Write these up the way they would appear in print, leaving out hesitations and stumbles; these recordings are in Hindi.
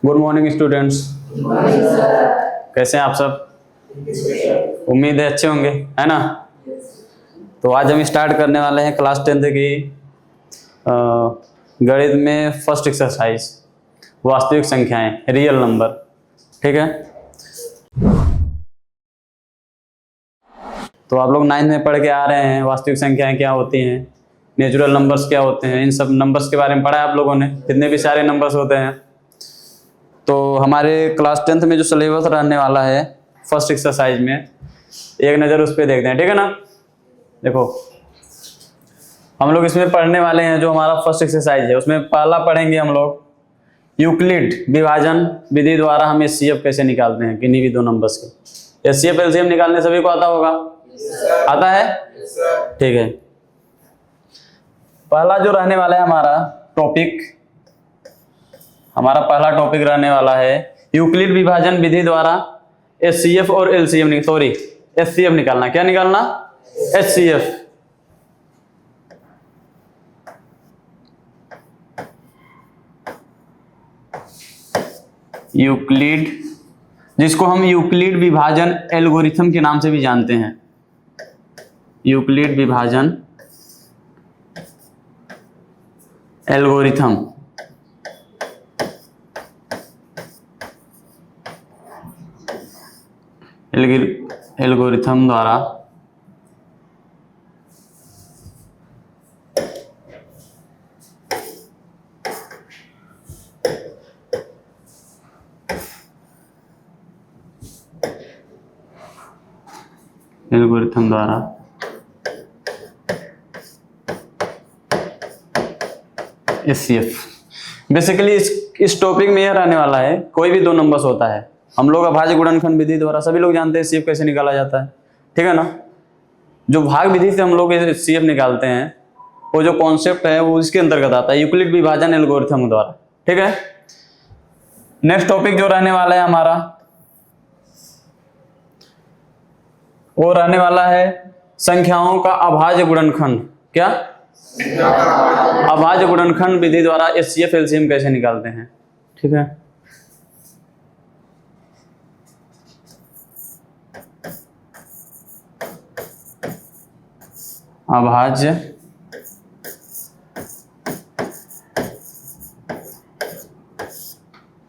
Good morning students. कैसे हैं आप सब? उम्मीद है अच्छे होंगे, है ना? तो आज हम स्टार्ट करने वाले हैं क्लास 10th की गणित में फर्स्ट एक्सरसाइज, वास्तविक संख्याएं, रियल नंबर। ठीक है, तो आप लोग 9th में पढ़ के आ रहे हैं वास्तविक संख्याएं क्या होती हैं, नेचुरल नंबर्स क्या होते हैं, इन सब नंबर्स के बारे में पढ़ा है आप लोगों ने, जितने भी सारे नंबर्स होते हैं। तो हमारे क्लास 10th में जो सिलेबस रहने वाला है फर्स्ट एक्सरसाइज में, एक नज़र उस पर देखते हैं। ठीक है ना? देखो, हम लोग इसमें पढ़ने वाले हैं जो हमारा फर्स्ट एक्सरसाइज है, उसमें पहला पढ़ेंगे हम लोग यूक्लिड विभाजन विधि द्वारा हम एचसीएफ कैसे निकालते हैं किन्हीं भी दो नंबर्स के। एचसीएफ एलसीएम निकालने सभी को आता होगा? आता है? ठीक है, पहला जो रहने वाला है हमारा टॉपिक, हमारा पहला टॉपिक रहने वाला है यूक्लिड विभाजन विधि द्वारा एचसीएफ और एलसीएम, एचसीएफ निकालना। क्या निकालना? एचसीएफ। यूक्लिड, जिसको हम यूक्लिड विभाजन एल्गोरिथम के नाम से भी जानते हैं। यूक्लिड विभाजन एल्गोरिथम, एल्गोरिथम द्वारा एचसीएफ। बेसिकली इस टॉपिक में यह रहने वाला है, कोई भी दो नंबर्स होता है, हम लोग अभाज्य गुणनखंड विधि द्वारा सभी लोग जानते हैं एचसीएफ कैसे निकाला जाता है। ठीक है ना? जो भाग विधि से हम लोग एचसीएफ निकालते हैं, वो जो कॉन्सेप्ट है वो इसके अंतर्गत आता है, यूक्लिड विभाजन एल्गोरिथम द्वारा। ठीक है, नेक्स्ट टॉपिक जो रहने वाला है हमारा, वो रहने वाला है संख्याओं का अभाज्य गुणनखंड। क्या? अभाज्य गुणनखंड विधि द्वारा एचसीएफ एलसीएम कैसे निकालते हैं। ठीक है, अभाज्य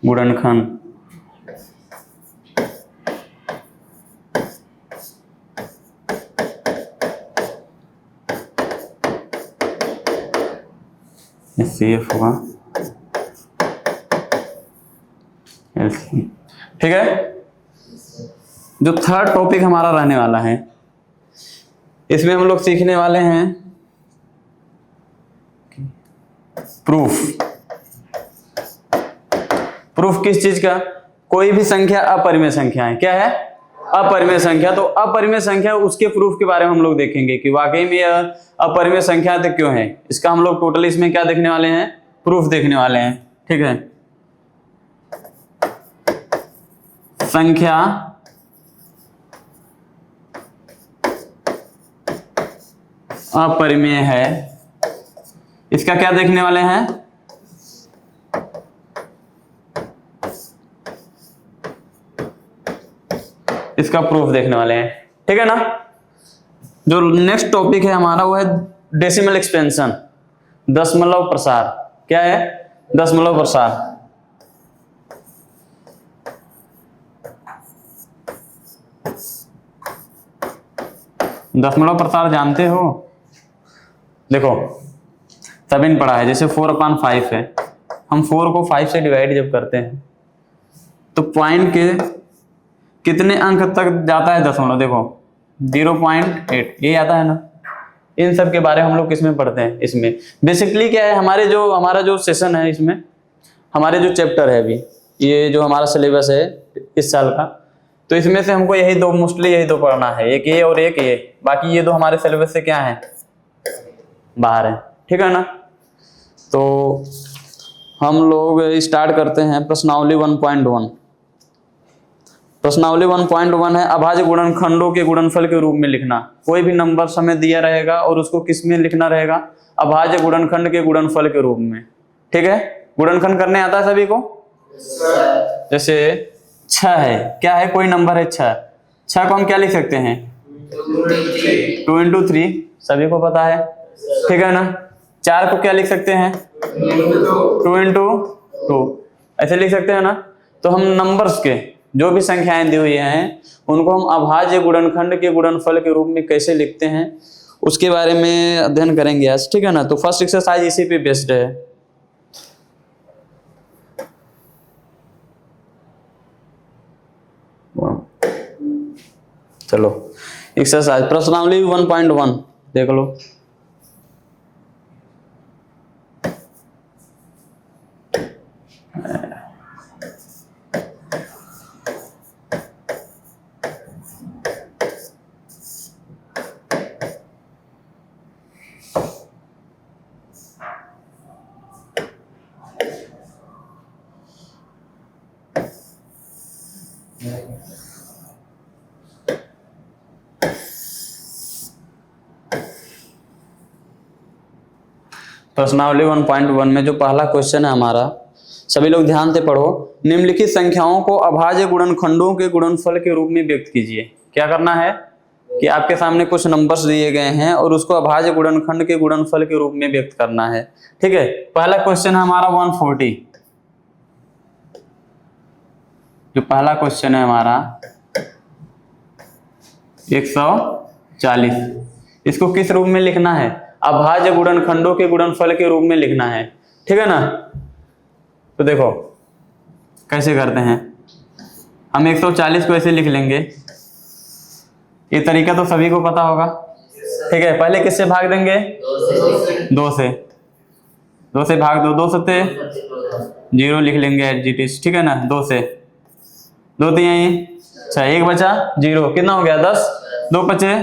गुणनखंड एचसीएफ होगा एलसीएम। ठीक है, जो थर्ड टॉपिक हमारा रहने वाला है, इसमें हम लोग सीखने वाले हैं प्रूफ। प्रूफ किस चीज का? कोई भी संख्या अपरिमेय संख्या है। क्या है? अपरिमेय संख्या। तो अपरिमेय संख्या, उसके प्रूफ के बारे में हम लोग देखेंगे कि वाकई में यह अपरिमेय संख्या तो क्यों है। इसका हम लोग टोटल इसमें क्या देखने वाले हैं? प्रूफ देखने वाले हैं। ठीक है, संख्या अपरिमेय है, इसका क्या देखने वाले हैं? इसका प्रूफ देखने वाले हैं। ठीक है ना? जो नेक्स्ट टॉपिक है हमारा वो है डेसिमल एक्सपेंशन, दशमलव प्रसार। क्या है? दशमलव प्रसार। दशमलव प्रसार जानते हो? देखो, सभी ने पढ़ा है, जैसे 4/5 है, हम 4 को 5 से डिवाइड जब करते हैं तो पॉइंट के कितने अंक तक जाता है दशमलव? देखो 0.8 ये आता है ना। इन सब के बारे में हम लोग किसमें पढ़ते हैं? इसमें। बेसिकली क्या है, हमारा जो सेशन है, इसमें हमारे जो चैप्टर है अभी, ये जो हमारा सिलेबस है इस साल का, तो इसमें से हमको यही दो, मोस्टली यही दो पढ़ना है, एक ये और एक ये। बाकी ये दो हमारे सिलेबस से क्या है? बाहर है। ठीक है ना? तो हम लोग स्टार्ट करते हैं प्रश्नावली 1.1। प्रश्नावली 1.1 है अभाज्य गुणनखंडों के गुणनफल के रूप में लिखना। कोई भी नंबर हमें दिया रहेगा और उसको किस में लिखना रहेगा? अभाज्य गुणनखंड के गुणनफल के रूप में। ठीक है, गुणनखंड करने आता है सभी को? जैसे 6 है, क्या है, कोई नंबर है 6, 6 को हम क्या लिख सकते हैं, 2 इंटू 3, सभी को पता है, ठीक है ना। 4 को क्या लिख सकते हैं, 2 इंटू 2, ऐसे लिख सकते हैं ना। तो हम नंबर्स के जो भी संख्याएं दी हुई हैं उनको हम अभाज्य गुणनखंड के गुणनफल के रूप में कैसे लिखते हैं उसके बारे में अध्ययन करेंगे आज, ठीक है ना। तो फर्स्ट एक्सरसाइज इसी पे बेस्ड है। चलो एक्सरसाइज प्रश्नावली 1.1 देख लो। प्रश्नावली 1.1 में जो पहला क्वेश्चन है हमारा, सभी लोग ध्यान से पढ़ो। निम्नलिखित संख्याओं को अभाज्य गुणनखंडों के गुणनफल के रूप में व्यक्त कीजिए। क्या करना है कि आपके सामने कुछ नंबर्स दिए गए हैं और उसको अभाज्य गुणनखंड के गुणनफल के रूप में व्यक्त करना है, ठीक है। पहला क्वेश्चन है हमारा 140, जो पहला क्वेश्चन है हमारा 140, इसको किस रूप में लिखना है, अभाज्य गुणनखंडों के गुणनफल के रूप में लिखना है, ठीक है ना। तो देखो कैसे करते हैं, हम 140 को ऐसे लिख लेंगे, ये तरीका तो सभी को पता होगा, ठीक है। पहले किससे भाग देंगे, 2 से, 2 से भाग दो, 2 सत्ते 0 लिख लेंगे एज इट इज, ठीक है ना। 2 से 2 3 6, 1 बचा 0, कितना हो गया 10, 2 बचे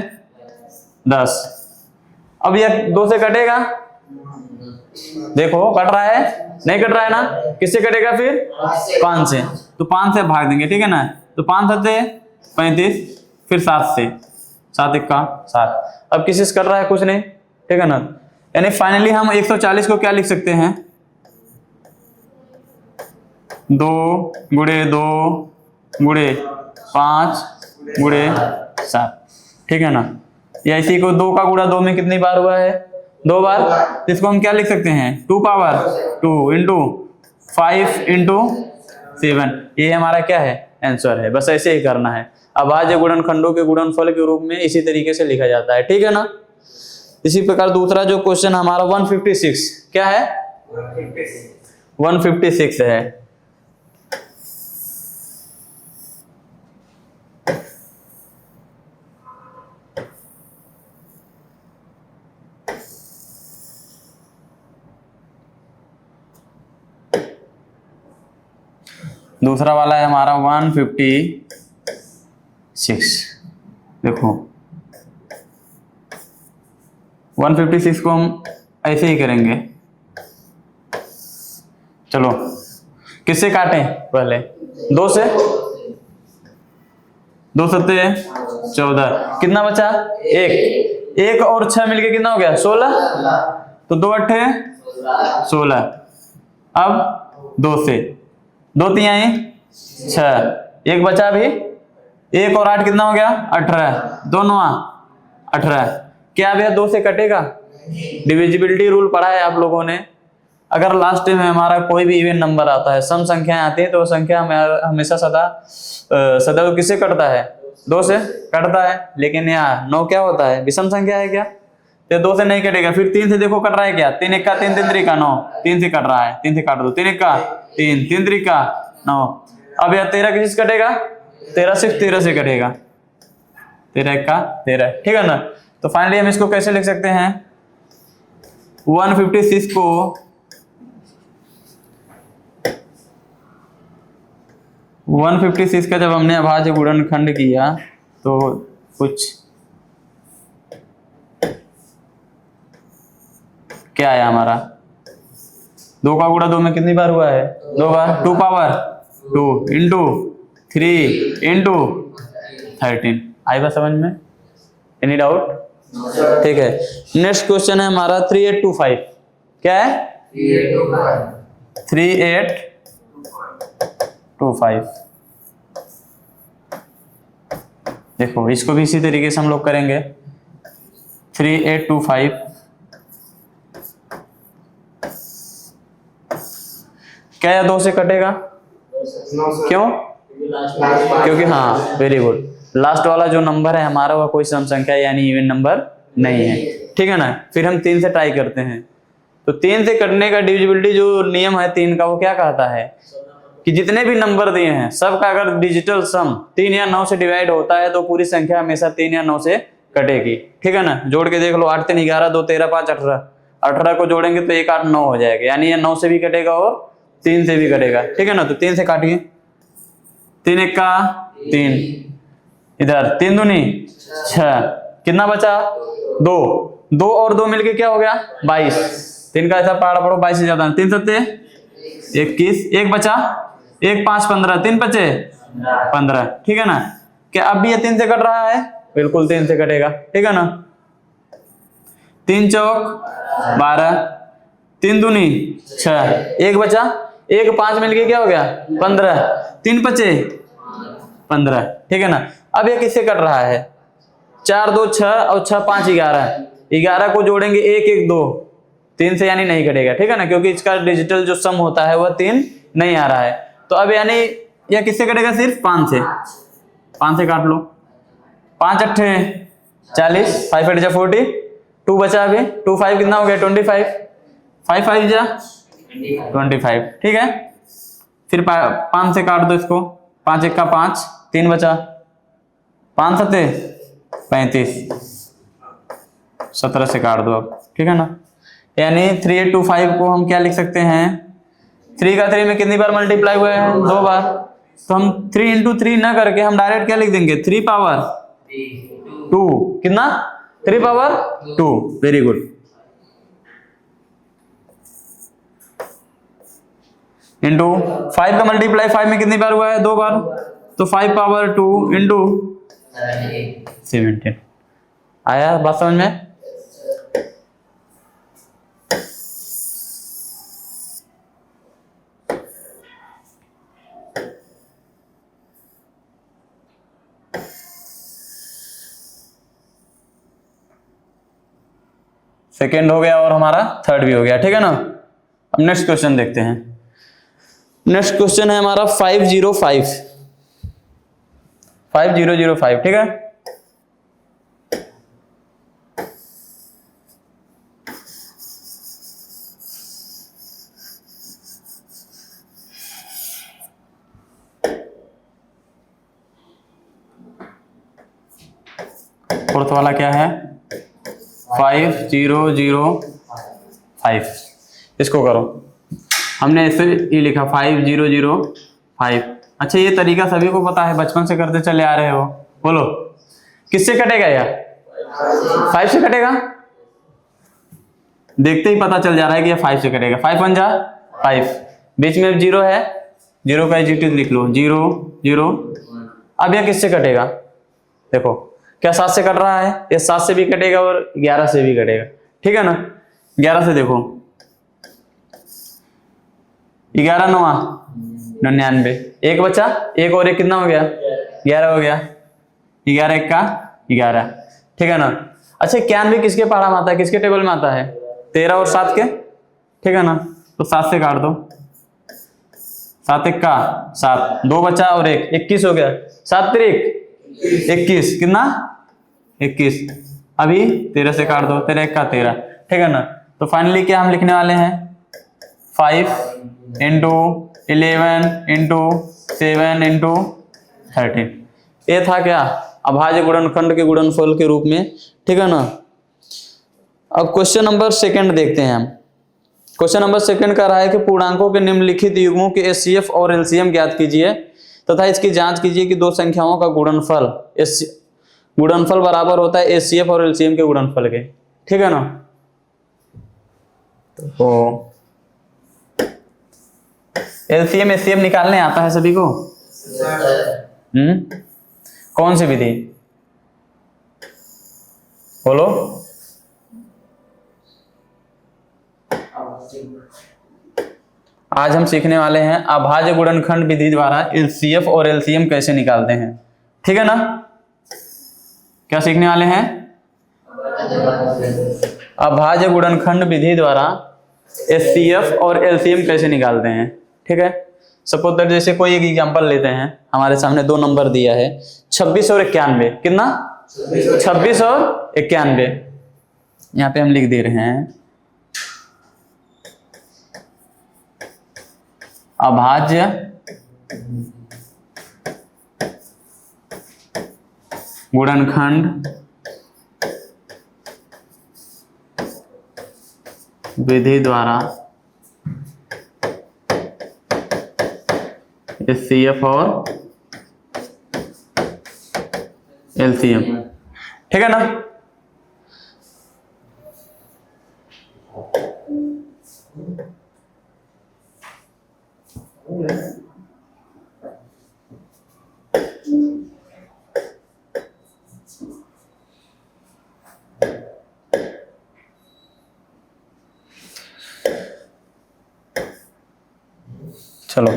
10। अब ये 2 से कटेगा, देखो कट रहा है, नहीं कट रहा है ना, किससे कटेगा फिर 5 से, तो 5 से भाग देंगे, ठीक है ना। तो 5 सत्ते 35, फिर 7 से, 7 1 7, अब किसी से कट रहा है कुछ नहीं, ठीक है ना। यानी फाइनली हम 140 को क्या लिख सकते हैं, 2 गुणे 2 गुणे 5 गुणे 7, ठीक है ना। या इसी को 2 का गुणा 2 में कितनी बार हुआ है, 2 बार, इसको हम क्या लिख सकते हैं, 2 पावर 2 इंटू 5 इंटू 7, ये हमारा क्या है, आंसर है। बस ऐसे ही करना है, अभाज्य गुणनखंडों के गुणनफल के रूप में इसी तरीके से लिखा जाता है, ठीक है ना। इसी प्रकार दूसरा जो क्वेश्चन हमारा 156, क्या है 156 है। दूसरा वाला है हमारा 156, देखो 156 को हम ऐसे ही करेंगे। चलो किससे काटें, पहले 2 से, 2 सत्ते 14, कितना बचा 1 और 6 मिलके कितना हो गया 16, तो 2 अट्ठे 16। अब 2 से 2 3 6, 1 बचा भी, 1 और 8 कितना हो गया 18, दोनों 18, क्या भैया 2 से कटेगा, डिविजिबिलिटी रूल पढ़ा है आप लोगों ने। अगर लास्ट में हमारा कोई भी इवन नंबर आता है, सम संख्याएं आती है, तो संख्या हमेशा सदैव किससे कटता है, 2 से कटता है। लेकिन यहाँ 9 क्या होता है, विषम संख्या है क्या, तो 2 से नहीं कटेगा। फिर 3 से देखो कट रहा है क्या, 3 1 3 3 3 9, 3 से कट रहा है, 3 से काट दो, 3 1 3 3 3 9। अब यह 13 किसी से कटेगा, 13 सिर्फ 13 से कटेगा, 13 1 13, ठीक है ना। तो फाइनली हम इसको कैसे लिख सकते हैं, 156 को 156 का जब हमने अभाज्य गुणनखंड किया तो कुछ क्या आया हमारा, 2 का गुणा 2 में कितनी बार हुआ है, 2 बार, 2 पावर 2 इंटू 3 इंटू 13। आई बात समझ में, एनी डाउट, ठीक है। नेक्स्ट क्वेश्चन है हमारा 3825, क्या है 3825, 25। देखो इसको भी इसी तरीके से हम लोग करेंगे 3825। क्या या 2 से कटेगा? क्यों? क्योंकि हाँ वेरी गुड, लास्ट वाला जो नंबर है हमारा वह कोई सम संख्या यानी इवन नंबर नहीं है, ठीक है ना। फिर हम 3 से ट्राई करते हैं। तो 3 से कटने का डिविजिबिलिटी जो नियम है 3 का, वो क्या कहता है कि जितने भी नंबर दिए हैं सबका अगर डिजिटल सम 3 या 9 से डिवाइड होता है तो पूरी संख्या हमेशा 3 या 9 से कटेगी, ठीक है ना। जोड़ के देख लो, 8 3 11, 2 13 5 18, 18 को जोड़ेंगे तो 1 8 9 हो जाएगा, यानी ये 9 से भी कटेगा और 3 से भी कटेगा, ठीक है ना। तो 3 से काटिए, 3 1 का 3, इधर 3 दूनी 6, कितना बचा 2, 2 और 2 मिलके क्या हो गया 22। 3 का ऐसा पहाड़ा पड़ो, 22 से ज्यादा, 3 सत्ते 21, 1 बचा 1 5 15, 3 बचे 15, ठीक है ना। क्या अब भी ये 3 से कट रहा है? बिल्कुल 3 से कटेगा, ठीक है ना। 3 चौक 12, 3 दूनी 6, 1 बचा 1 5 मिलके क्या हो गया 15, 3 बचे 15, ठीक है ना। अब ये किससे कट रहा है? 4 2 6 और 6 5 11, 11 को जोड़ेंगे 1 1 2, 3 से यानी नहीं कटेगा, ठीक है ना, क्योंकि इसका डिजिटल जो सम होता है वह 3 नहीं आ रहा है। तो अब यानी यह किससे कटेगा? सिर्फ 5 से। 5 से काट लो, 5 8 40, 5 8 जा 40, 2 बचा अभी, 2 5 कितना हो गया 25, 5 5 जा 25, ठीक है। फिर 5 से काट दो इसको, 5 1 का 5, 3 बचा, 5 सत्ते 35, 17 से काट दो अब, ठीक है ना। यानी 3825 को हम क्या लिख सकते हैं? 3 का 3 में कितनी बार मल्टीप्लाई हुआ है? 2 बार। तो हम 3 into 3 ना करके हम डायरेक्ट क्या लिख देंगे? 3 पावर 2, कितना 3 पावर 2, वेरी गुड। इंटू 5 का मल्टीप्लाई 5 में कितनी बार हुआ है? 2 बार। तो 5 पावर 2 इंटू 17। आया बात समझ में? सेकेंड हो गया और हमारा थर्ड भी हो गया, ठीक है ना। अब नेक्स्ट क्वेश्चन देखते हैं। नेक्स्ट क्वेश्चन है हमारा 505, 5005, ठीक है। फोर्थ वाला क्या है? 5005, इसको करो। हमने ऐसे ही लिखा 5005। अच्छा ये तरीका सभी को पता है, बचपन से करते चले आ रहे हो, बोलो किससे कटेगा? यार 5 से कटेगा, देखते ही पता चल जा रहा है कि ये 5 से कटेगा। 5 1 जा 5, बीच में 0 है, 0 का एडजेक्टिव लिख लो, 0 0। अब यह किससे कटेगा? देखो क्या 7 से कट रहा है? ये 7 से भी कटेगा और 11 से भी कटेगा, ठीक है ना। 11 से देखो, 11 9 99, 1 बचा, 1 और 1 कितना हो गया? 11 हो गया, 11 1 का 11, ठीक है ना। अच्छा 91 किसके पहाड़ा में आता है, किसके टेबल में आता है? 13 और 7 के, ठीक है ना। तो 7 से काट दो, 7 1 का 7, 2 बचा और 1, 21 हो गया, 7 3 21, कितना 21। अभी 13 से काट दो, 13 1 का 13, ठीक है ना। तो फाइनली क्या हम लिखने वाले हैं? 5 इंटू 11 इंटू 7 इंटू 13। ये था क्या? अभाज्य गुणनखंड के गुणनफल के रूप में, ठीक है ना। अब क्वेश्चन नंबर सेकंड देखते हैं हम। क्वेश्चन नंबर सेकंड कह रहा है कि पूर्णांकों के निम्नलिखित युग्मों के एचसीएफ और एलसीएम ज्ञात कीजिए तथा इसकी जांच कीजिए कि दो संख्याओं का गुणनफल बराबर होता है एचसीएफ और एलसीएम के गुणनफल के, ठीक है ना। तो एलसीएम एचसीएफ निकालने आता है सभी को? कौन सी विधि? बोलो। आज हम सीखने वाले हैं अभाज्य गुणनखंड विधि द्वारा एलसीएफ और एलसीएम कैसे निकालते हैं। ठीक है ना, क्या सीखने वाले हैं? अभाज्य गुणनखंड विधि द्वारा एचसीएफ और एलसीएम कैसे निकालते हैं। ठीक है, सपोज दैट जैसे कोई एक एग्जांपल लेते हैं, हमारे सामने दो नंबर दिया है 26 और 91। कितना? 26 और 91। यहाँ पे हम लिख दे रहे हैं अभाज्य गुणनखंड विधि द्वारा एचसीएफ और एलसीएम। ठीक है ना, चलो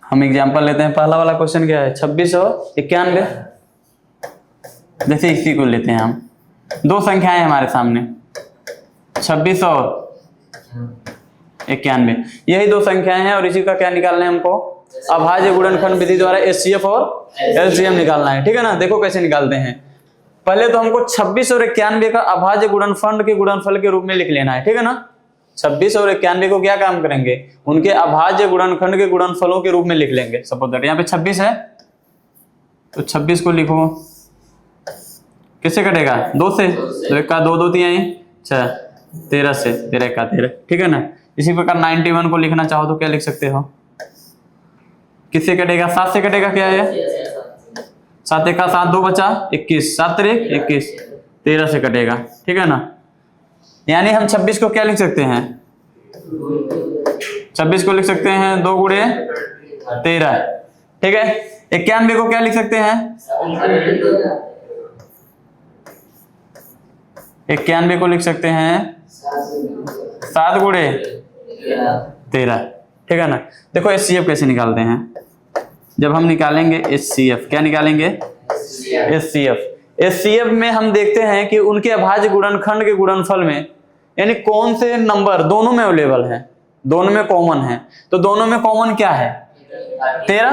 हम एग्जांपल लेते हैं। पहला वाला क्वेश्चन क्या है? 26 और 91। जैसे इसी को लेते हैं हम, दो संख्याएं हमारे सामने 26 और 91, यही दो संख्याएं हैं और इसी का क्या निकालना है हमको? अभाज्य गुणनखंड विधि द्वारा एचसीएफ और एलसीएम निकालना है। ठीक है ना, देखो कैसे निकालते हैं। पहले तो हमको 26 और 91 का अभाज्य गुणनखंड के गुणनफल के रूप में लिख लेना है। ठीक है ना, 26 और 91 को क्या काम करेंगे? उनके अभाज्य गुणनखंड के गुणनफलों के रूप में लिख लेंगे। सपोज दैट यहाँ पे 26 है तो 26 को लिखो, किससे कटेगा? 2 से, तो 1 का 2, 2 3 6, 13 से, 13 का 13। ठीक है ना, इसी प्रकार 91 को लिखना चाहो तो क्या लिख सकते हो? किससे कटेगा? 7 से कटेगा। क्या है? 7 1 का 7, 2 बचा 21, 7 3 21, 13 से कटेगा। ठीक है ना, यानी हम 26 को क्या लिख सकते हैं? 26 को लिख सकते हैं 2 गुणे 13। ठीक है, 91 को क्या लिख सकते हैं? 91 को लिख सकते हैं 7 गुणे 13। ठीक है ना, देखो एचसीएफ कैसे निकालते हैं। जब हम निकालेंगे एचसीएफ, क्या निकालेंगे? एचसीएफ। एचसीएफ में हम देखते हैं कि उनके अभाज्य गुणनखंड के गुणनफल में यानी कौन से नंबर दोनों में अवेलेबल है, दोनों में कॉमन है। तो दोनों में कॉमन क्या है? 13।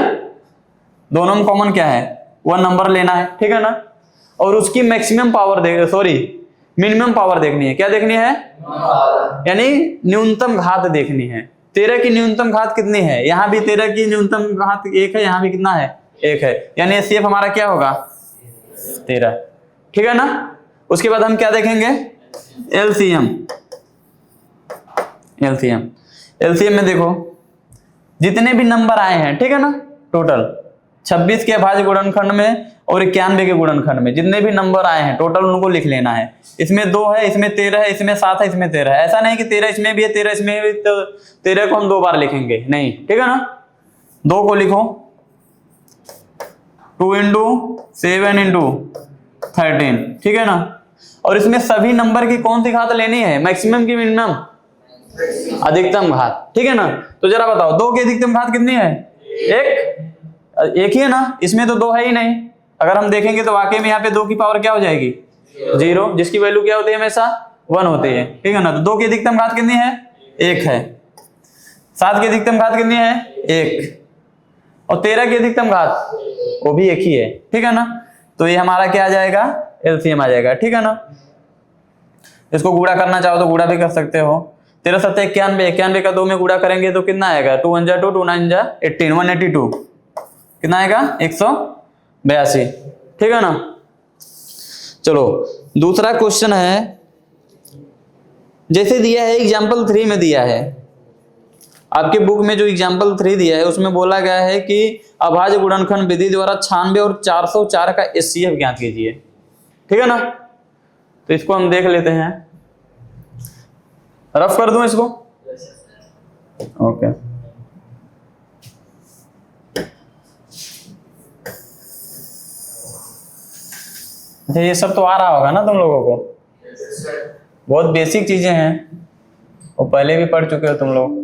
दोनों में कॉमन क्या है? वह नंबर लेना है। ठीक है ना, और उसकी मैक्सिमम पावर मिनिमम पावर देखनी है। क्या देखनी है? यानी न्यूनतम घात देखनी है। 13 की न्यूनतम घात कितनी है? यहाँ भी 13 की न्यूनतम घात 1 है, यहाँ भी कितना है? 1 है, यानी एचसीएफ हमारा क्या होगा? 13। ठीक है ना, उसके बाद हम क्या देखेंगे? एलसीएम। एलसीएम में देखो जितने भी नंबर आए हैं, ठीक है ना, टोटल 26 के अभाज्य गुणनखंड में और 91 के गुणनखंड में जितने भी नंबर आए हैं टोटल उनको लिख लेना है। इसमें 2 है, इसमें 13 है, इसमें 7 है, इसमें 13 है। ऐसा नहीं कि 13 इसमें भी है 13 इसमें भी, तो 13 को हम 2 बार लिखेंगे नहीं। ठीक है ना, 2 को लिखो 2 × 7 × 13। ठीक है ना, और इसमें सभी नंबर की कौन सी घात लेनी है? मैक्सिमम की मिनिमम? अधिकतम घात। ठीक है ना, तो जरा बताओ 2 की अधिकतम घात कितनी है? 1 ही है ना, इसमें तो 2 है ही नहीं। अगर हम देखेंगे तो वाकई में यहाँ पे 2 की पावर क्या हो जाएगी? 0, जिसकी वैल्यू क्या होती है? हमेशा 1 होती है। ठीक है ना, तो 2 की अधिकतम घात कितनी है? 1 है। 7 की अधिकतम घात कितनी है? 1। और 13 की अधिकतम घात वो भी 1 ही है। ठीक है ना, तो ये हमारा क्या आ जाएगा? एलसीएम आ जाएगा। ठीक है ना, इसको गुणा करना चाहो तो गुणा भी कर सकते हो। 13 7 91, 91 का 2 में गुणा करेंगे तो कितना आएगा? 2 1 2, 2 9 18, 182। कितना आएगा? 182। ठीक है ना, चलो दूसरा क्वेश्चन है, जैसे दिया है एग्जाम्पल 3 में दिया है, आपके बुक में जो एग्जाम्पल 3 दिया है उसमें बोला गया है कि अभाज्य गुणनखंड विधि द्वारा 96 और 404 का एचसीएफ ज्ञात कीजिए। ठीक है ना, तो इसको हम देख लेते हैं। रफ कर दूं इसको? ओके, अच्छा ये सब तो आ रहा होगा ना तुम लोगों को, बहुत बेसिक चीजें हैं। वो पहले भी पढ़ चुके हो तुम लोग,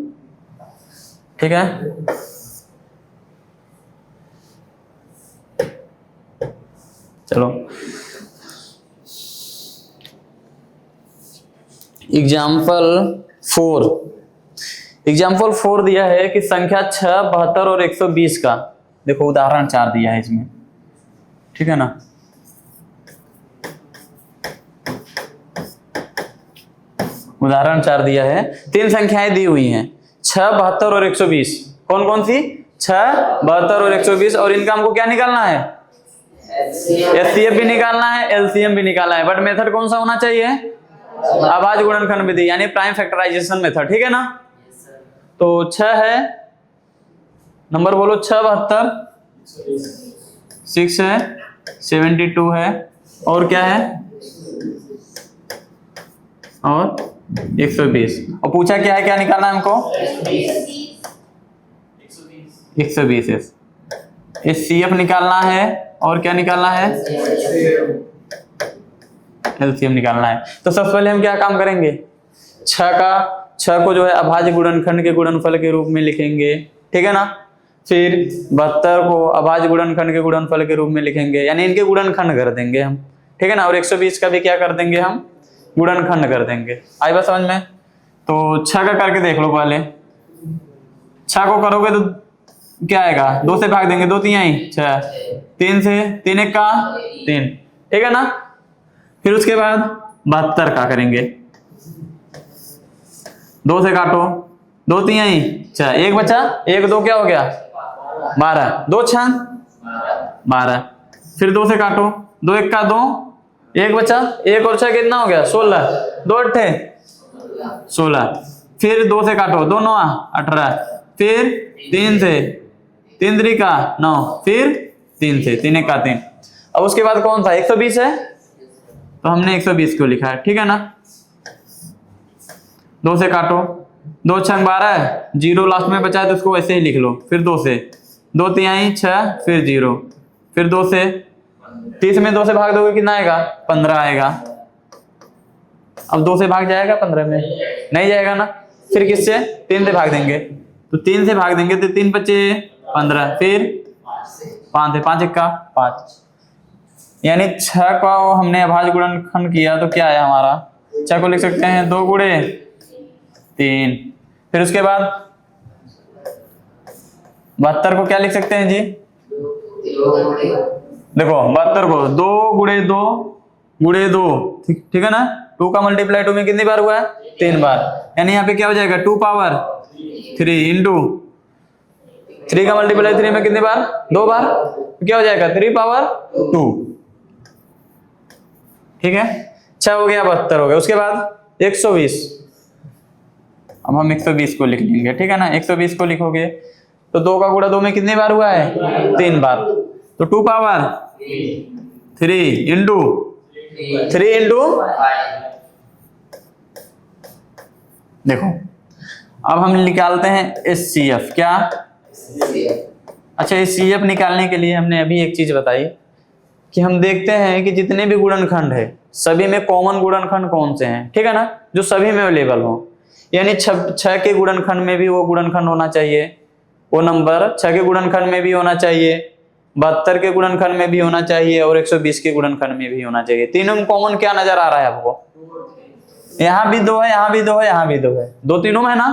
ठीक है। चलो एग्जाम्पल 4 दिया है कि संख्या 6, 72 और 120 का, देखो उदाहरण 4 दिया है इसमें, ठीक है ना। उदाहरण 4 दिया है, 3 संख्याएं दी हुई हैं 6, 72 और 120। कौन कौन सी? 6, 72 और 120, और इनका हमको क्या निकालना है? एचसीएफ भी निकालना है, एलसीएम भी निकालना है। बट मेथड कौन सा होना चाहिए? अभाज्य गुणनखंड विधि, यानी प्राइम फैक्टराइजेशन मेथड, ठीक है ना। तो 6 है, नंबर बोलो, 6, 72, 6 है, 72 है, और क्या है? और 120। और पूछा क्या है, क्या निकालना है हमको? 120 एचसीएफ निकालना है, और क्या निकालना है? एलसीएम निकालना है। तो सबसे पहले हम क्या काम करेंगे? 6 को जो है अभाज्य गुणनखंड के गुणनफल के रूप में लिखेंगे, ठीक है ना। फिर 72 को अभाज्य गुणनखंड के गुणनफल के रूप में लिखेंगे, यानी इनके गुणनखंड कर देंगे हम, ठीक है ना। और 120 का भी क्या कर देंगे हम? गुणनखंड कर देंगे। आई बात समझ में? तो 6 का करके देख लो पहले। 6 को करोगे तो क्या आएगा? 2 से भाग देंगे, 2 3 6, 3 से 3 1 का 3, ठीक है ना। फिर उसके बाद 72 का करेंगे, 2 से काटो, 2 3 6, 1 बचा, 1 2 क्या हो गया? 12, 2 6 12। फिर 2 से काटो, 2 1 का 2, 1 बचा, 1 और 6 कितना हो गया? 16, 2 8 16। फिर 2 से काटो, 2 9 18। फिर 3 से 3 3 का 9, फिर 3 से 3 1 का 3। अब उसके बाद कौन सा? 120 है, तो हमने 120 को लिखा है, ठीक है ना। 2 से काटो, 2 6 12 है, 0 लास्ट में बचा है तो उसको ऐसे ही लिख लो। फिर 2 से 2 3 6, फिर 0, फिर 2 से 30 में 2 से भाग दोगे कितना आएगा? 15 आएगा। अब 2 से भाग जाएगा 15 में? नहीं जाएगा ना। फिर किससे? 3 से भाग देंगे, तो 3 से भाग देंगे तो 3 बचे 15, फिर 5 है, 5 1 का 5, यानी 6 का हमने अभाज्य गुणनखंड किया तो क्या आया हमारा? 6 को लिख सकते हैं 2 गुणे 3। फिर उसके बाद 72 को क्या लिख सकते हैं जी? देखो 72 को 2 गुणे 2 गुणे 2, ठीक है ना। 2 का मल्टीप्लाई 2 में कितनी बार हुआ है? 3 बार, यानी यहाँ पे क्या हो जाएगा? 2 पावर 3 इंटू 3 का मल्टीप्लाई 3 में कितनी बार? 2 बार, तो क्या हो जाएगा? 3 पावर 2, ठीक है। 6 हो गया, 72 हो गया। उसके बाद 120, अब हम 120 को लिख लेंगे, ठीक है ना। 120 को लिखोगे तो 2 का गुणा 2 में कितनी बार हुआ है? 3 बार, तो 2 पावर 3 इंटू 3 इंटू, देखो अब हम निकालते हैं एचसीएफ। क्या? अच्छा, एचसीएफ निकालने के लिए हमने अभी एक चीज बताई कि हम देखते हैं कि जितने भी गुणनखंड है सभी में कॉमन गुणनखंड कौन से हैं, ठीक है ना, जो सभी में अवेलेबल हो। यानी 6 के गुणनखंड में भी वो गुणनखंड होना चाहिए, वो नंबर 6 के गुणनखंड में भी होना चाहिए, 72 के गुणनखंड में भी होना चाहिए, और 120 के गुणनखंड में भी होना चाहिए। तीनों में कॉमन क्या नजर आ रहा है आपको? यहाँ भी 2 है, यहाँ भी 2 है, यहाँ भी 2 है, 2 तीनों में है ना,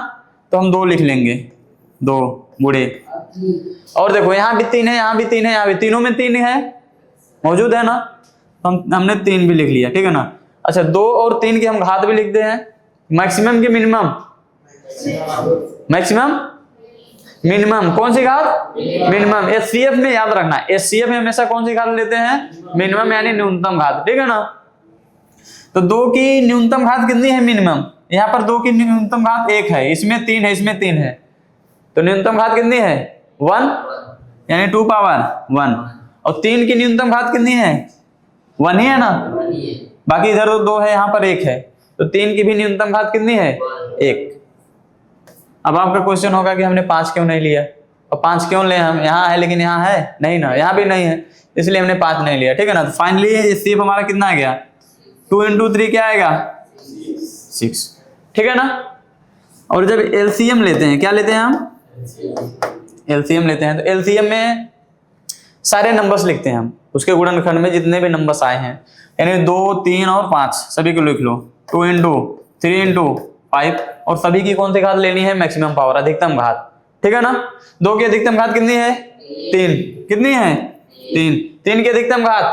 तो हम 2 लिख लेंगे, 2 गुणे। और देखो यहाँ भी 3 है, यहाँ भी 3 है, यहाँ भी तीनों में 3 है, मौजूद है ना, हमने 3 भी लिख लिया, ठीक है ना। अच्छा, 2 और 3 की हम घात भी लिखते हैं, मैक्सिमम की मिनिमम? मैक्सिमम मिनिमम, कौन सी घात? मिनिमम। एचसीएफ में याद रखना, एचसीएफ में हमेशा कौन सी घात लेते हैं? मिनिमम, यानी न्यूनतम घात, ठीक है ना। तो 2 की न्यूनतम घात कितनी है? मिनिमम। यहाँ पर 2 की न्यूनतम घात 1 है, इसमें 3 है, इसमें 3 है, तो न्यूनतम घात कितनी है? 1, यानी 2 पावर 1। और 3 की न्यूनतम घात कितनी है? 1 ही है ना, बाकी इधर तो 2 है, यहाँ पर 1 है, तो 3 की भी न्यूनतम घात कितनी है? 1। अब आपका क्वेश्चन होगा कि हमने 5 क्यों नहीं लिया, और 5 क्यों ले हम? यहाँ है लेकिन यहाँ है नहीं ना, यहाँ भी नहीं है, इसलिए हमने 5 नहीं लिया, ठीक है ना। तो फाइनली एचसीएफ हमारा कितना आ गया? 2 इंटू 3 क्या आएगा? 6, ठीक है ना। और जब एलसीएम लेते हैं, क्या लेते हैं हम, एलसीएम लेते हैं, तो एलसीएम में सारे नंबर्स लिखते हैं हम, उसके गुणनखंड में जितने भी नंबर्स आए हैं, यानी 2, 3 और 5 सभी को लिख लो, 2 इंटू 3 इंटू 5, और सभी की कौन सी घात लेनी है, मैक्सिमम पावर, अधिकतम घात, ठीक है ना। 2 की अधिकतम घात कितनी है, 3, कितनी है, 3, 3 की अधिकतम घात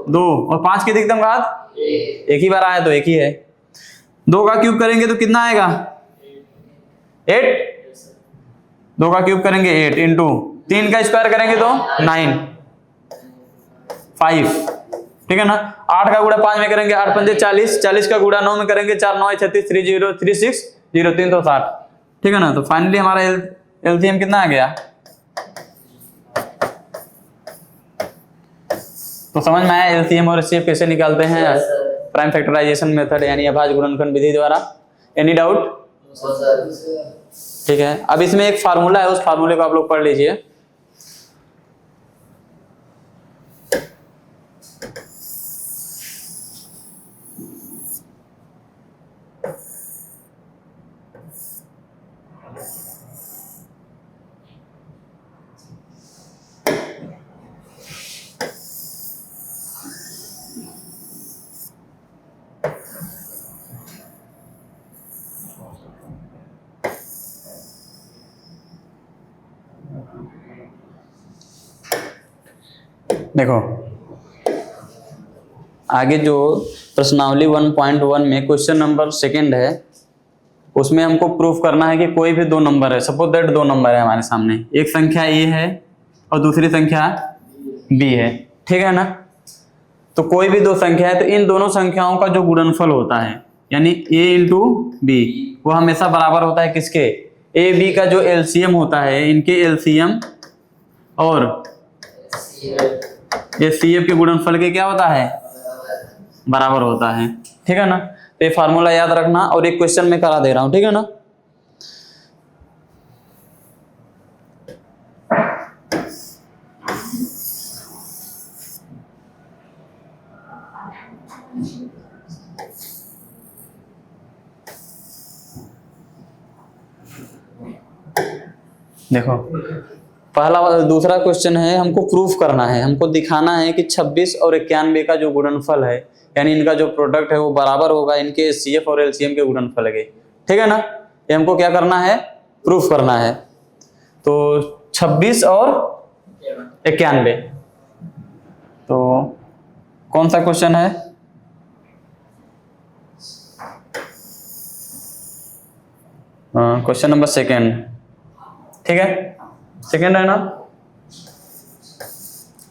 2, और 5 की अधिकतम घात एक ही बार आया तो एक ही है। 2 का क्यूब करेंगे तो कितना आएगा, 8, 2 का क्यूब करेंगे 8 इंटू 3 का स्क्वायर करेंगे तो 9, 5, ठीक है ना। 8 का गुणा 5 में करेंगे 8 पंजे 40, 40 का गुणा 9 में करेंगे 4 9 36, 30 36 0 3 तो 60, ठीक है ना। तो फाइनली हमारा एलसीएम कितना आ गया। तो समझ में आया एलसीएम और एचसीएफ कैसे निकालते हैं प्राइम फैक्टराइजेशन मेथड यानी अभाज्य गुणनखंड विधि द्वारा। एनी डाउट, ठीक है। अब इसमें एक फार्मूला है, उस फार्मूले को आप लोग पढ़ लीजिए। देखो आगे जो प्रश्नावली 1.1 में क्वेश्चन नंबर 2 है, उसमें हमको प्रूफ करना है कि कोई भी 2 नंबर है, सपोज दैट 2 नंबर है हमारे सामने, एक संख्या ए है और दूसरी संख्या बी है, ठीक है ना। तो कोई भी 2 संख्या है तो इन दोनों संख्याओं का जो गुणनफल होता है यानी ए इंटू बी, वो हमेशा बराबर होता है किसके, ए बी का जो एलसीएम होता है, इनके एलसीएम और ये सीएफ के गुणनफल के क्या होता है, बराबर होता है, ठीक है ना। तो ये फार्मूला याद रखना और एक क्वेश्चन में करा दे रहा हूं, ठीक है ना। देखो पहला दूसरा क्वेश्चन है, हमको प्रूफ करना है, हमको दिखाना है कि 26 और 91 का जो गुणनफल है यानी इनका जो प्रोडक्ट है वो बराबर होगा इनके सीएफ और एलसीएम के गुणनफल के, ठीक है ना। ये हमको क्या करना है, प्रूफ करना है। तो 26 और 91, तो कौन सा क्वेश्चन है, क्वेश्चन नंबर 2, ठीक है, 2 है ना।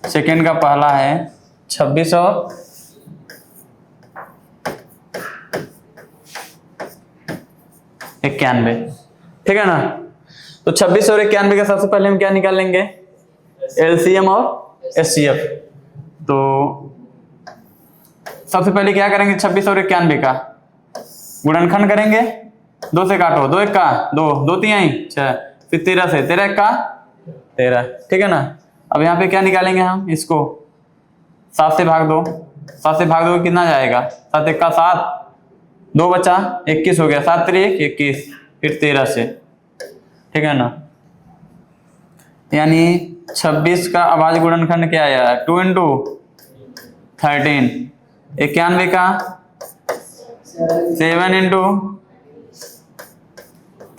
2 का पहला है 26 और 91, ठीक है ना। तो 26 और 91 का सबसे पहले हम क्या निकालेंगे, एलसीएम और एचसीएफ। तो सबसे पहले क्या करेंगे, 26 और 91 का गुणनखंड करेंगे, 2 से काटो, 2 1 का 2, 2 3 6, फिर 13 से 13 1 का 13, ठीक है ना। अब यहाँ पे क्या निकालेंगे हम, इसको 7 से भाग दो, 7 से भाग दो कितना जाएगा, 7 1 का 7, 2 बचा 21 हो गया, 7 3 1 21, फिर 13 से, ठीक है ना। यानी 26 का अभाज्य गुणनखंड क्या आया, 2 इंटू 13, 91 का 7 इंटू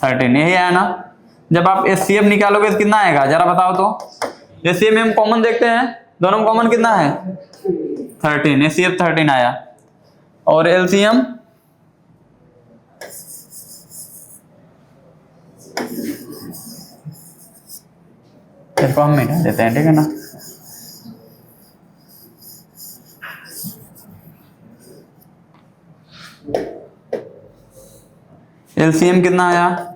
13, यही आया ना। जब आप एचसीएफ निकालोगे तो कितना आएगा जरा बताओ तो। एचसीएफ में हम कॉमन देखते हैं, दोनों में कॉमन कितना है 13, एचसीएफ 13 आया। और एलसीएम इसको हम मिटा देते हैं, ठीक है ना। एलसीएम कितना आया,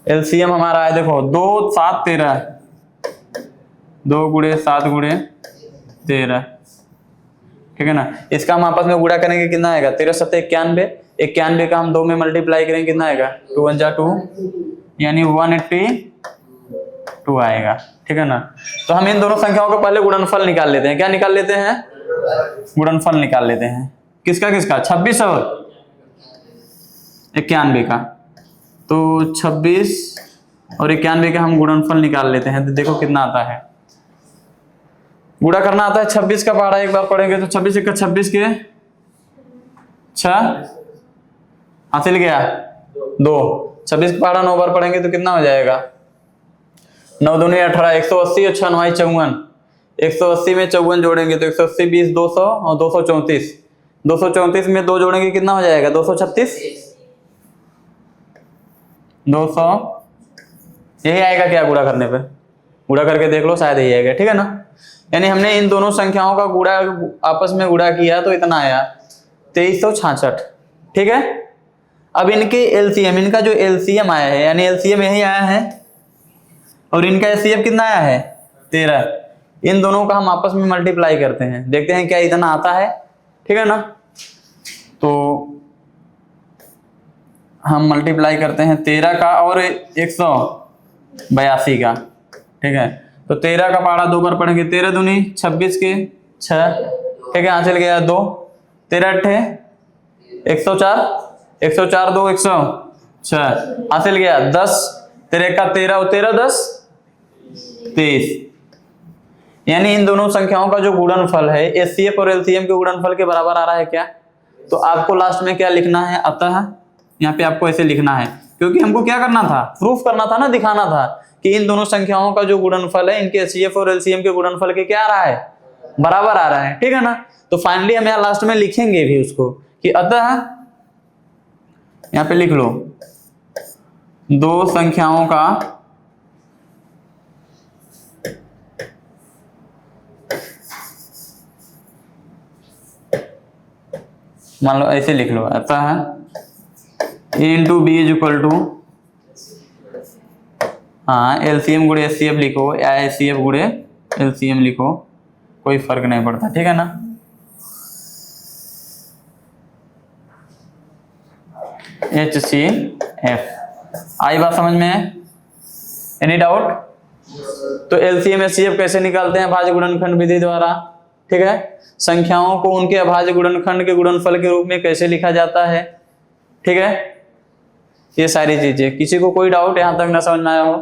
एलसीएम हमारा है देखो 2 7 13, 2 गुणे 7 गुणे 13, ठीक है ना। इसका हम आपस में गुणा करेंगे कितना आएगा, 13 7 91, 91 का हम 2 में मल्टीप्लाई करेंगे कितना आएगा, 2 1 जा 2 यानी 182 आएगा, ठीक है ना। तो हम इन दोनों संख्याओं का पहले गुणनफल निकाल लेते हैं, क्या निकाल लेते हैं, गुणनफल निकाल लेते हैं। किसका किसका, 26 91 का, तो 26 और 91 का हम गुणनफल निकाल लेते हैं। तो देखो कितना आता है, गुणा करना आता है। 26 का पहाड़ा एक बार पढ़ेंगे तो 26 1 26 के 6 हासिल गया 2। 26 का पहाड़ा 9 बार पढ़ेंगे तो कितना हो जाएगा, 9 दूनी 18, 180 और 6 9 54। 180 में 54 जोड़ेंगे तो 180 20 200 और 234। 234 में 2 जोड़ेंगे कितना हो जाएगा, 236 200। यही आएगा क्या गुणा करने पे, गुणा करके देख लो शायद यही आएगा, ठीक है ना। यानी हमने इन दोनों संख्याओं का गुणा आपस में गुणा किया तो इतना आया 2366, ठीक है। अब इनके एलसीएम, इनका जो एलसीएम आया है, यानी एलसीएम यही आया है और इनका एचसीएफ कितना आया है 13। इन दोनों का हम आपस में मल्टीप्लाई करते हैं, देखते हैं क्या इतना आता है, ठीक है ना। तो हम मल्टीप्लाई करते हैं 13 का और 182 का, ठीक है। तो 13 का पहाड़ा 2 बार पढ़ेंगे, 13 दूनी 26 के 6, ठीक है, यहाँ चल गया 2, 13 अट्ठे 104, 104 2 106 हासिल गया 10, 13 का 13 और 13 10 23। यानी इन दोनों संख्याओं का जो गुणनफल है एचसीएफ और एलसीएम के गुणनफल के बराबर आ रहा है क्या। तो आपको लास्ट में क्या लिखना है, अतः यहाँ पे आपको ऐसे लिखना है, क्योंकि हमको क्या करना था, प्रूफ करना था ना, दिखाना था कि इन दोनों संख्याओं का जो गुणनफल है इनके एचसीएफ और एलसीएम के गुणनफल के क्या आ रहा है, बराबर आ रहा है, ठीक है ना। तो फाइनली हम यहाँ लास्ट में लिखेंगे भी उसको कि अतः, यहाँ पे लिख लो, दो संख्याओं का मान लो ऐसे लिख लो, अतः a into b is equal to, हाँ एलसीएम गुणे एचसीएफ लिखो या एचसीएफ गुणे एलसीएम लिखो, कोई फर्क नहीं पड़ता, ठीक है ना। HCF आई बात समझ में, एनी डाउट। तो एलसीएम एचसीएफ कैसे निकालते हैं, भाज्य गुणनखंड विधि द्वारा, ठीक है। संख्याओं को उनके अभाज्य गुणनखंड के गुणनफल के रूप में कैसे लिखा जाता है, ठीक है। ये सारी चीजें, किसी को कोई डाउट यहां तक ना समझ में आया हो,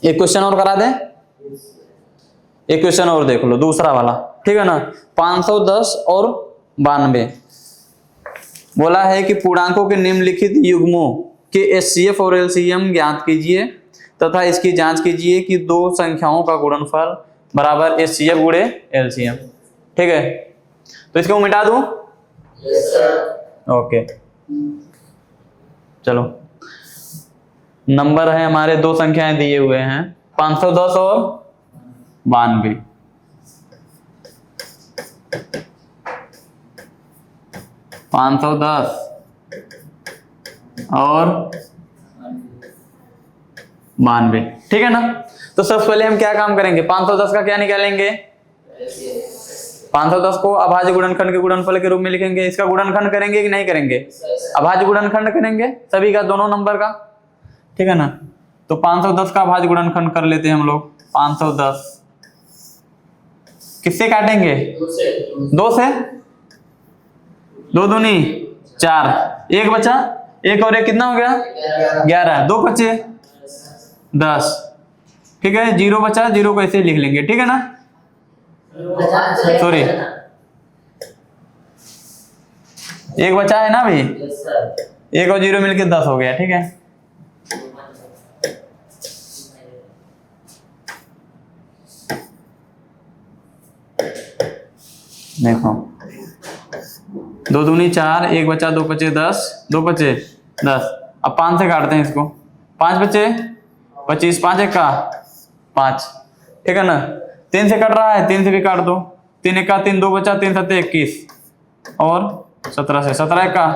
एक क्वेश्चन और करा दें, एक क्वेश्चन और देख लो, दूसरा वाला, ठीक है ना। 510 और 92 बोला है कि पूर्णांकों के निम्नलिखित युग्मों के एचसीएफ और एलसीएम ज्ञात कीजिए तथा इसकी जांच कीजिए कि दो संख्याओं का गुणनफल बराबर एचसीएफ गुणे एलसीएम, ठीक है। तो इसको मिटा दूं, ओके चलो। नंबर है हमारे, दो संख्याएं दिए हुए हैं 510 और 92। और 92, ठीक है ना। तो सबसे पहले हम क्या काम करेंगे, 510 का क्या निकालेंगे, 510 को अभाज्य गुणनखंड के गुणनफल के रूप में लिखेंगे। इसका गुणनखंड करेंगे कि नहीं करेंगे, अभाज्य गुणनखंड करेंगे सभी का, दोनों नंबर का, ठीक है ना। तो 510 का अभाज्य गुणनखंड कर लेते हैं हम लोग। 510 किससे काटेंगे, 2 से, 2 दूनी 4, 1 बचा, 1 और 1 कितना हो गया 11, 2 बचे 10, ठीक है। 0 बचा, 0 को ऐसे लिख लेंगे, ठीक है ना। सॉरी 1 बचा है ना भाई, 1 और 0 मिलके 10 हो गया, ठीक है। देखो 2 दूनी 4, 1 बचा, 2 बचे 10, 2 बचे 10। अब 5 से काटते हैं इसको, 5 बचे 25, 5 1 का 5, ठीक है ना। 3 से कट रहा है, 3 से भी काट दो, 3 1 का 3, 2 बचा, 3 7 21 और 17 से, 17 1 का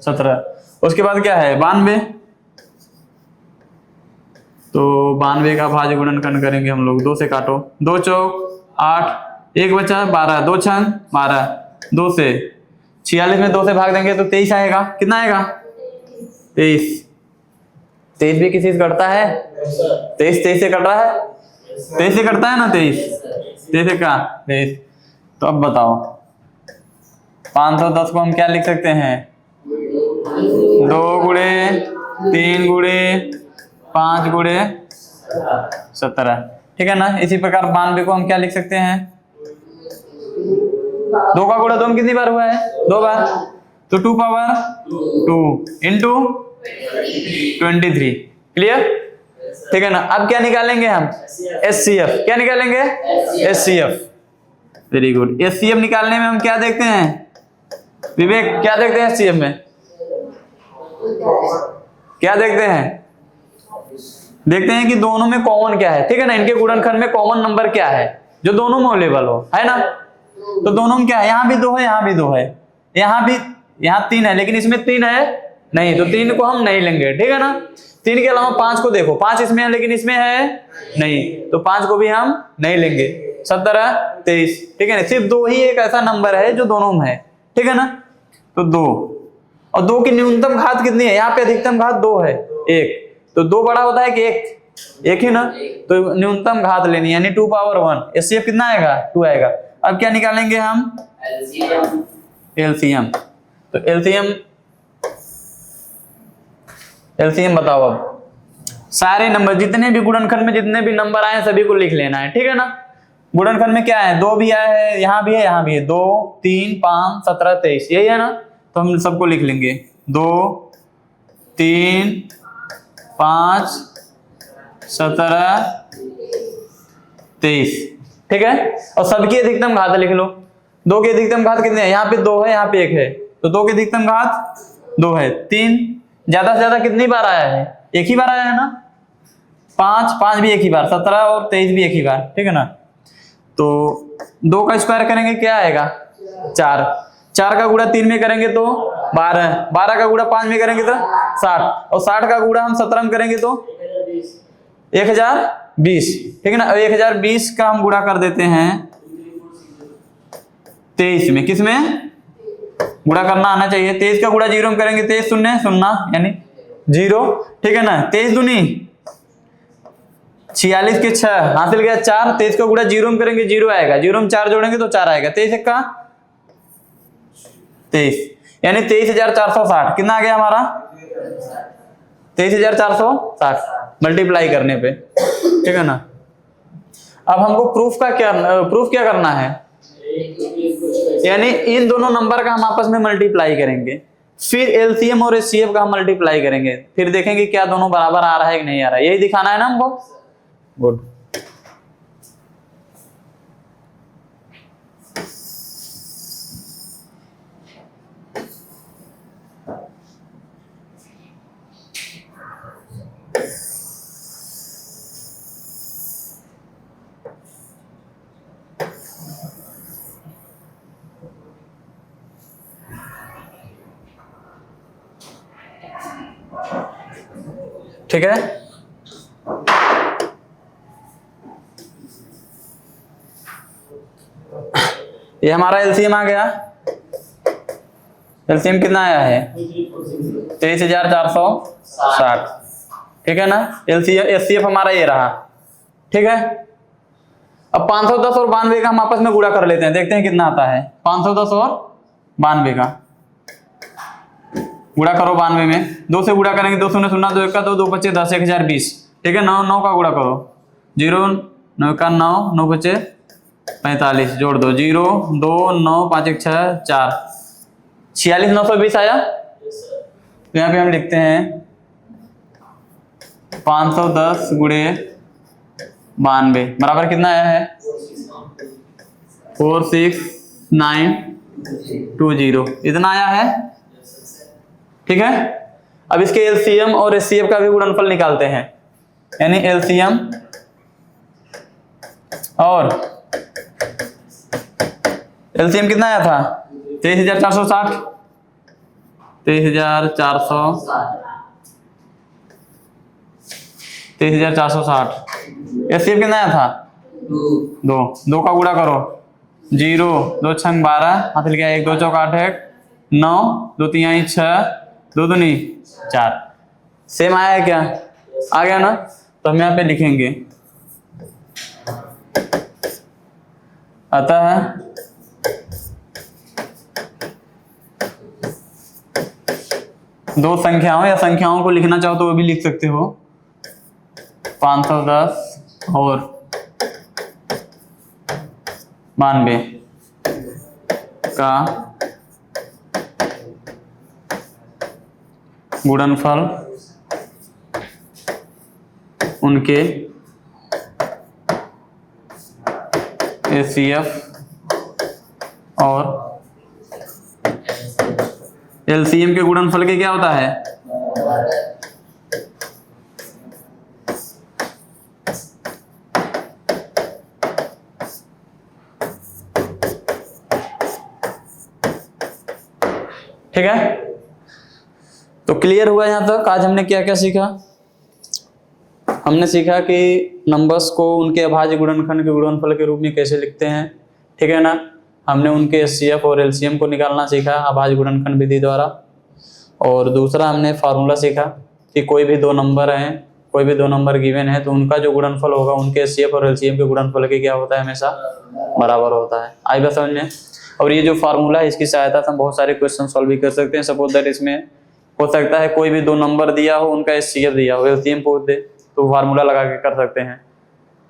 17। उसके बाद क्या है 92, तो 92 का भाज्य गुणनखंड करेंगे हम लोग। 2 से काटो, 2 चौक 8, 1 बचा 12, 2 छंग 12, 2 से 46 में 2 से भाग देंगे तो 23 आएगा, कितना आएगा 23। 23 भी किसी से कटता है, 23 से कट रहा है, 23 से कटता है ना, 23 का 23। तो अब बताओ 510 को हम क्या लिख सकते हैं, 2 गुणे 3 गुणे 5 गुणे 17, ठीक है ना। इसी प्रकार 92 को हम क्या लिख सकते हैं, 2 का गुणा 2 में कितनी बार हुआ है, 2 बार, तो 2 पावर 2 इंटू 23, क्लियर, ठीक है ना। अब क्या निकालेंगे हम, HCF, क्या निकालेंगे, HCF, वेरी गुड। HCF निकालने में हम क्या देखते हैं विवेक, क्या देखते हैं HCF में, क्या देखते हैं, देखते हैं कि दोनों में कॉमन क्या है, ठीक है ना। इनके गुणनखंड में कॉमन नंबर क्या है जो दोनों में अवेलेबल हो, है ना। तो दोनों में क्या है, यहाँ भी 2 है, यहाँ भी 2 है, यहाँ भी, यहाँ 3 है, लेकिन इसमें 3 है नहीं, तो 3 को हम नहीं लेंगे, ठीक है ना। 3 के अलावा 5 को देखो, 5 इसमें है लेकिन इसमें है नहीं, तो 5 को भी हम नहीं लेंगे। 17 23, ठीक है ना। सिर्फ 2 ही एक ऐसा नंबर है जो दोनों में है, ठीक है ना। तो 2, और 2 की न्यूनतम घात कितनी है, यहाँ पे अधिकतम घात 2 है, 1, तो 2 बड़ा होता है कि 1 ही ना, तो न्यूनतम घात लेनी यानी 2 पावर 1। HCF कितना आएगा, 2 आएगा। अब क्या निकालेंगे हम, LCM, तो LCM बताओ। अब सारे नंबर जितने भी गुणनखंड में जितने भी नंबर आए सभी को लिख लेना है, ठीक है ना। गुणनखंड में क्या है, 2 भी आया है, यहाँ भी है, यहाँ भी है, 2 3 5 17 23, यही है ना, तो हम सबको लिख लेंगे, 2 3 5 17 23, ठीक है। और सबकी अधिकतम घात लिख लो। 2 की अधिकतम घात कितने है, यहाँ पे 2 है, यहाँ पे 1 है, तो 2 की अधिकतम घात 2 है। 3 ज्यादा से ज्यादा कितनी बार आया है, 1 ही बार आया है ना। 5 भी 1 ही बार, 17 और 23 भी 1 ही बार, ठीक है ना। तो 2 का स्क्वायर करेंगे क्या आएगा, 4, 4 का गुणा 3 में करेंगे तो 12, 12 का गुणा 5 में करेंगे तो 60, और 60 का गुणा हम 17 में करेंगे तो 1020, ठीक है ना। 1020 का हम गुणा कर देते हैं 23 में, किस में गुणा करना आना चाहिए। 23 का गुणा 0 में करेंगे, 23 शून्य शून्य यानी 0, ठीक है ना। 23 दूनी 46 के 6 हासिल गया 4, 23 का गुणा 0 में करेंगे 0 आएगा, 0 में 4 जोड़ेंगे तो 4 आएगा, 23 का 23 यानी 23,460, कितना आ गया हमारा 23,460 मल्टीप्लाई करने पे, ठीक है ना। अब हमको प्रूफ क्या करना है, यानी इन दोनों नंबर का हम आपस में मल्टीप्लाई करेंगे, फिर LCM और HCF का हम मल्टीप्लाई करेंगे, फिर देखेंगे क्या दोनों बराबर आ रहा है कि नहीं आ रहा है, यही दिखाना है ना हमको। गुड, ठीक है। ये हमारा LCM आ गया, LCM कितना आया है 23,460, ठीक है ना। HCF हमारा ये रहा, ठीक है। अब 510 और 92 का हम आपस में गुणा कर लेते हैं, देखते हैं कितना आता है। 510 और 92 का गुणा करो, 92 में 2 से गुणा करेंगे, 2 शून्य शून्य 2 1 का 2 2 25 10 1020, ठीक है। 9 9 का गुणा करो, 0 9 का 9 9 25 45, जोड़ दो 0 2 9 5 1 6 4, 46,920 आया। तो यहाँ पे हम लिखते हैं 510 गुणे 92 बराबर कितना आया है 46920, इतना आया है, ठीक है। अब इसके LCM और HCF का भी गुणनफल निकालते हैं, यानी LCM और LCM कितना आया था 23,460, 23,460। HCF कितना आया था 2 का गुणा करो, 0 2 छंग 12 हासिल गया 1 2 चौक 8 1 9 2 3 6 2 2 4, सेम आया है क्या, आ गया ना। तो हम यहाँ पे लिखेंगे अतः दो संख्याओं या संख्याओं को लिखना चाहो तो वो भी लिख सकते हो, 510 और 92 का गुणनफल उनके HCF और LCM के गुणनफल के क्या होता है, ठीक है। तो क्लियर हुआ यहां तक। आज हमने क्या क्या सीखा, हमने सीखा कि नंबर्स को उनके अभाज्य गुणनखंड के गुणनफल के रूप में कैसे लिखते हैं, ठीक है ना। हमने उनके HCF और LCM को निकालना सीखा अभाज्य गुणनखंड विधि द्वारा। और दूसरा हमने फार्मूला सीखा कि कोई भी दो नंबर हैं, कोई भी दो नंबर गिवन है तो उनका जो गुणनफल होगा उनके HCF और LCM के गुणनफल के क्या होता है, हमेशा बराबर होता है। आई बात समझ में। और ये जो फार्मूला है इसकी सहायता से हम बहुत सारे क्वेश्चन सॉल्व भी कर सकते हैं। सपोज दैट इसमें हो सकता है कोई भी दो नंबर दिया हो, उनका HCF दिया हो, LCM पूछ दे तो फार्मूला लगा के कर सकते हैं।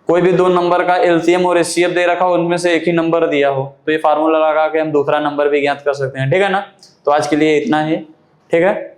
कोई भी दो नंबर का LCM और HCF दे रखा हो, उनमें से एक ही नंबर दिया हो तो ये फार्मूला लगा के हम दूसरा नंबर भी ज्ञात कर सकते हैं, ठीक है ना। तो आज के लिए इतना ही, ठीक है।